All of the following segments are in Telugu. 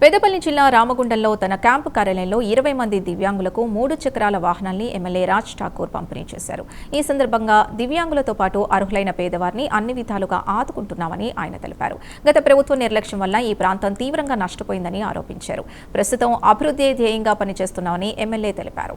పెద్దపల్లి జిల్లా రామగుండంలో తన క్యాంపు కార్యాలయంలో 20 మంది దివ్యాంగులకు 3 చక్రాల వాహనాల్ని ఎమ్మెల్యే రాజ్ ఠాకూర్ పంపిణీ చేశారు. ఈ సందర్భంగా దివ్యాంగులతో పాటు అర్హులైన పేదవారిని అన్ని విధాలుగా ఆదుకుంటున్నామని ఆయన తెలిపారు. గత ప్రభుత్వ నిర్లక్ష్యం వల్ల ఈ ప్రాంతం తీవ్రంగా నష్టపోయిందని ఆరోపించారు. ప్రస్తుతం అభివృద్ధి ధ్యేయంగా పనిచేస్తున్నామని ఎమ్మెల్యే తెలిపారు.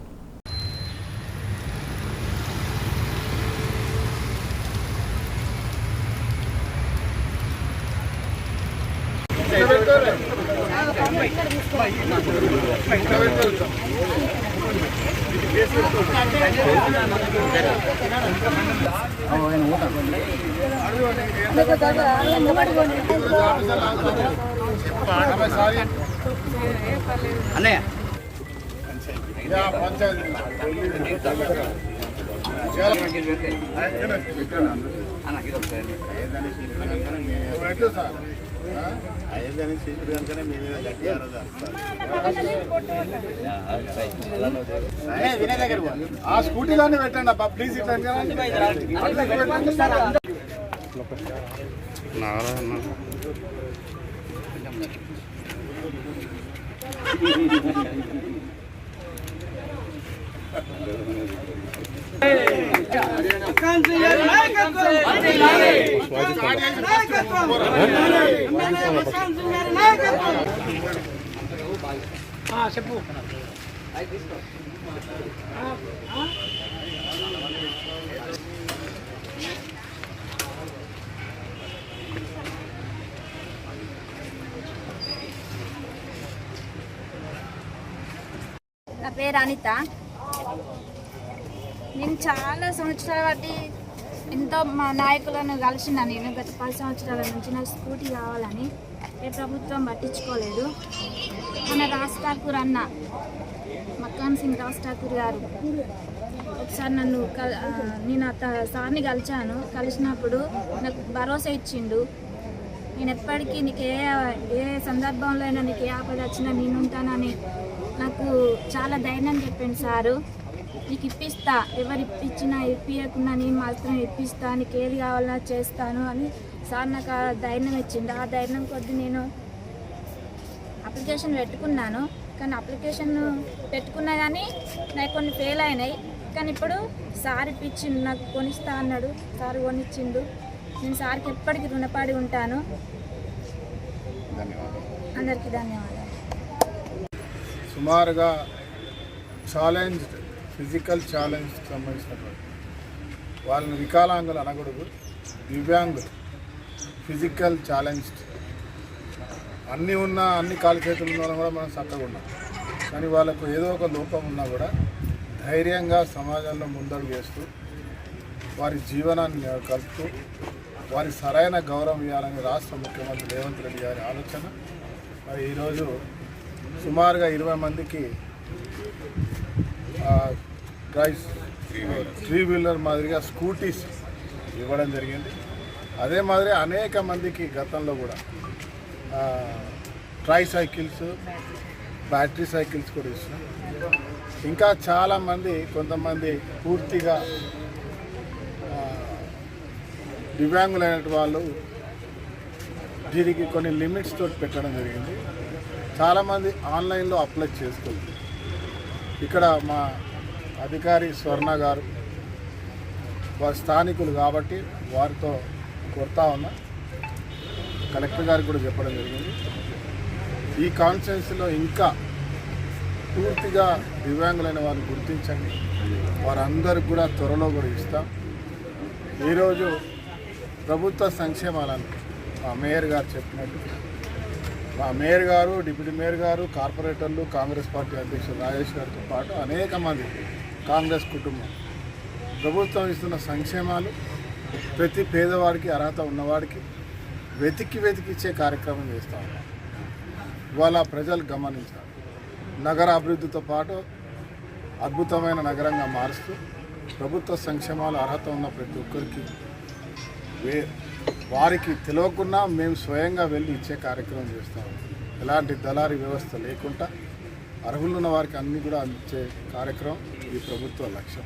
ఆ స్కూటీలోనే పెట్టండి అబ్బా ప్లీజ్. చెప్పు. నా పేరు అనిత. నేను చాలా సంవత్సరాల బట్టి ఎంతో మా నాయకులను కలిసిన నేను గత 10 సంవత్సరాల నుంచి నాకు స్కూటీ కావాలని ఏ ప్రభుత్వం పట్టించుకోలేదు. మన రాజ్ ఠాకూర్ అన్న మక్కాన్ సింగ్ రాజ్ ఠాకూర్ గారు ఒకసారి నేను సార్ని కలిసినప్పుడు నాకు భరోసా ఇచ్చిండు. నేను ఎప్పటికీ నీకు ఏ సందర్భంలో అయినా నీకు ఏ ఆపద వచ్చినా నేను ఉంటానని నాకు చాలా ధైర్యం చెప్పిండు సారు. నీకు ఇప్పిస్తా, ఎవరు ఇప్పించినా ఇప్పియకున్నా నేను మాత్రం ఇప్పిస్తా, నీకు ఏది కావాలన్నా చేస్తాను అని సార్ నాకు ఆ ధైర్యం ఇచ్చిండు. ఆ ధైర్యం కొద్ది నేను అప్లికేషన్ పెట్టుకున్నాను. కానీ అప్లికేషన్ పెట్టుకున్నా కానీ నాకు కొన్ని ఫెయిల్ అయినాయి. కానీ ఇప్పుడు సార్ ఇప్పించిండు, నాకు కొనిస్తా అన్నాడు. సార్ కొనిచ్చిండు. నేను సార్కి ఎప్పటికీ రుణపడి ఉంటాను. అందరికీ ధన్యవాదాలు. సుమారుగా ఫిజికల్ ఛాలెంజ్కి సంబంధించినటువంటి వాళ్ళని వికలాంగులు అనకూడదు, దివ్యాంగులు, ఫిజికల్ ఛాలెంజ్డ్ అన్నీ ఉన్నా అన్ని కాలు చేతులు ఉన్న కూడా మనం చక్కగా ఉన్నాం. కానీ వాళ్ళకు ఏదో ఒక లోపం ఉన్నా కూడా ధైర్యంగా సమాజంలో ముందడుగు వేస్తూ వారి జీవనాన్ని కలుపుతూ వారి సరైన గౌరవం ఇవ్వాలని రాష్ట్ర ముఖ్యమంత్రి రేవంత్ రెడ్డి గారి ఆలోచన. మరి ఈరోజు సుమారుగా 20 మందికి త్రీ వీలర్ మాదిరిగా స్కూటీస్ ఇవ్వడం జరిగింది. అదే మాదిరి అనేక మందికి గతంలో కూడా ట్రై సైకిల్స్, బ్యాటరీ సైకిల్స్ కూడా ఇచ్చినాం. ఇంకా చాలామంది కొంతమంది పూర్తిగా దివ్యాంగులైన వాళ్ళు దీనికి కొన్ని లిమిట్స్ తోటి పెట్టడం జరిగింది. చాలామంది ఆన్లైన్లో అప్లై చేసుకోవచ్చు. ఇక్కడ మా అధికారి స్వర్ణ గారు వారి స్థానికులు కాబట్టి వారితో కొడతా ఉన్నా. కలెక్టర్ గారికి కూడా చెప్పడం జరిగింది. ఈ కాన్స్టిట్యున్సీలో ఇంకా పూర్తిగా దివ్యాంగులైన వారిని గుర్తించండి. వారందరికి కూడా త్వరలో కూడా ఇస్తాం. ఈరోజు ప్రభుత్వ సంక్షేమాలను మా మేయర్ గారు చెప్పినట్టు మా మేయర్ గారు, డిప్యూటీ మేయర్ గారు, కార్పొరేటర్లు, కాంగ్రెస్ పార్టీ అధ్యక్షుడు రాజేష్ గారితో పాటు అనేక మంది కాంగ్రెస్ కుటుంబం ప్రభుత్వం ఇస్తున్న సంక్షేమాలు ప్రతి పేదవాడికి, అర్హత ఉన్నవాడికి వెతికి ఇచ్చే కార్యక్రమం చేస్తూ ఉన్నాం. ఇవాళ ప్రజలు గమనించాలి. నగర అభివృద్ధితో పాటు అద్భుతమైన నగరంగా మారుస్తూ ప్రభుత్వ సంక్షేమాలు అర్హత ఉన్న ప్రతి ఒక్కరికి వారికి తెలియకుండా మేము స్వయంగా వెళ్ళి ఇచ్చే కార్యక్రమం చేస్తాము. ఎలాంటి దళారీ వ్యవస్థ లేకుండా అర్హులున్న వారికి అన్నీ కూడా అందించే కార్యక్రమం ఈ ప్రభుత్వ లక్ష్యం.